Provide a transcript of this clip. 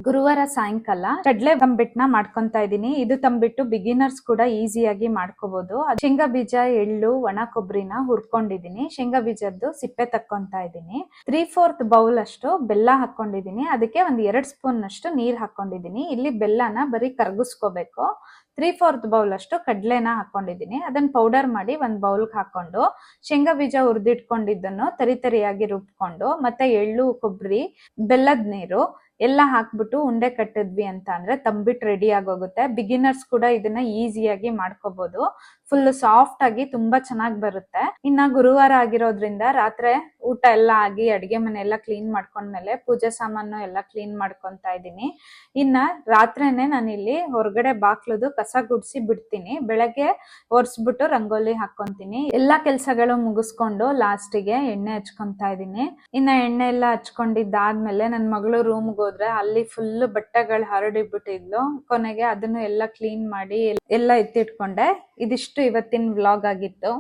ಗುರುವಾರ ಸಾಯಂಕಾಲ ಕಡ್ಲೆ ತಂಬಿಟ್ನ ಮಾಡ್ಕೊಂತಾ ಇದೀನಿ. ಇದು ತಂಬಿಟ್ಟು ಬಿಗಿನರ್ಸ್ ಕೂಡ ಈಸಿಯಾಗಿ ಮಾಡ್ಕೋಬಹುದು. ಶೇಂಗಾ ಬೀಜ, ಎಳ್ಳು, ಒಣ ಕೊಬ್ಬರಿನ ಹುರ್ಕೊಂಡಿದೀನಿ. ಶೇಂಗಾ ಬೀಜದ್ದು ಸಿಪ್ಪೆ ತಕ್ಕೊಂತಾ ಇದೀನಿ. 3/4 ಬೌಲ್ ಅಷ್ಟು ಬೆಲ್ಲ ಹಾಕೊಂಡಿದೀನಿ. ಅದಕ್ಕೆ ಒಂದ್ 2 ಸ್ಪೂನ್ ಅಷ್ಟು ನೀರ್ ಹಾಕೊಂಡಿದೀನಿ. ಇಲ್ಲಿ ಬೆಲ್ಲನ ಬರೀ ಕರಗಿಸ್ಕೋಬೇಕು. 3/4 ಬೌಲ್ ಅಷ್ಟು ಕಡ್ಲೆನ ಹಾಕೊಂಡಿದೀನಿ. ಅದನ್ನ ಪೌಡರ್ ಮಾಡಿ ಒಂದ್ ಬೌಲ್ಗೆ ಹಾಕೊಂಡು ಶೇಂಗಾ ಬೀಜ ಹುರಿದಿಟ್ಕೊಂಡಿದ್ದನ್ನು ತರಿಯಾಗಿ ರುಬ್ಕೊಂಡು ಮತ್ತೆ ಎಳ್ಳು, ಕೊಬ್ಬರಿ, ಬೆಲ್ಲದ ನೀರು ಎಲ್ಲ ಹಾಕ್ಬಿಟ್ಟು ಉಂಡೆ ಕಟ್ಟಿದ್ವಿ ಅಂತ ಅಂದ್ರೆ ತಂಬಿಟ್ಟು ರೆಡಿ ಆಗೋಗುತ್ತೆ. ಬಿಗಿನರ್ಸ್ ಕೂಡ ಇದನ್ನ ಈಸಿಯಾಗಿ ಮಾಡ್ಕೋಬಹುದು. ಫುಲ್ ಸಾಫ್ಟ್ ಆಗಿ ತುಂಬಾ ಚೆನ್ನಾಗಿ ಬರುತ್ತೆ. ಇನ್ನ ಗುರುವಾರ ಆಗಿರೋದ್ರಿಂದ ರಾತ್ರಿ ಊಟ ಎಲ್ಲ ಆಗಿ ಅಡಿಗೆ ಮನೆ ಎಲ್ಲ ಕ್ಲೀನ್ ಮಾಡ್ಕೊಂಡ್ಮೇಲೆ ಪೂಜೆ ಸಾಮಾನು ಎಲ್ಲ ಕ್ಲೀನ್ ಮಾಡ್ಕೊಂತಾ ಇದೀನಿ. ಇನ್ನ ರಾತ್ರಿನೇ ನಾನಿಲ್ಲಿ ಹೊರಗಡೆ ಬಾಕ್ಲದು ಕಸ ಗುಡ್ಸಿ ಬಿಡ್ತೀನಿ. ಬೆಳಗ್ಗೆ ಒರೆಸ್ಬಿಟ್ಟು ರಂಗೋಲಿ ಹಾಕೊಂತೀನಿ. ಎಲ್ಲಾ ಕೆಲ್ಸಗಳು ಮುಗಿಸ್ಕೊಂಡು ಲಾಸ್ಟಿಗೆ ಎಣ್ಣೆ ಹಚ್ಕೊಂತಾ ಇದೀನಿ. ಇನ್ನ ಎಣ್ಣೆ ಎಲ್ಲ ಹಚ್ಕೊಂಡಿದ್ದಾದ್ಮೇಲೆ ನನ್ ಮಗಳು ರೂಮ್ಗೆ ಹೋದ್ರೆ ಅಲ್ಲಿ ಫುಲ್ ಬಟ್ಟೆಗಳು ಹರಡಿಬಿಟ್ಟಿದ್ಲು. ಕೊನೆಗೆ ಅದನ್ನು ಎಲ್ಲ ಕ್ಲೀನ್ ಮಾಡಿ ಎಲ್ಲ ಎತ್ತಿಟ್ಕೊಂಡೆ. ಇದಿಷ್ಟು ಇವತ್ತಿನ ವ್ಲಾಗ್ ಆಗಿತ್ತು.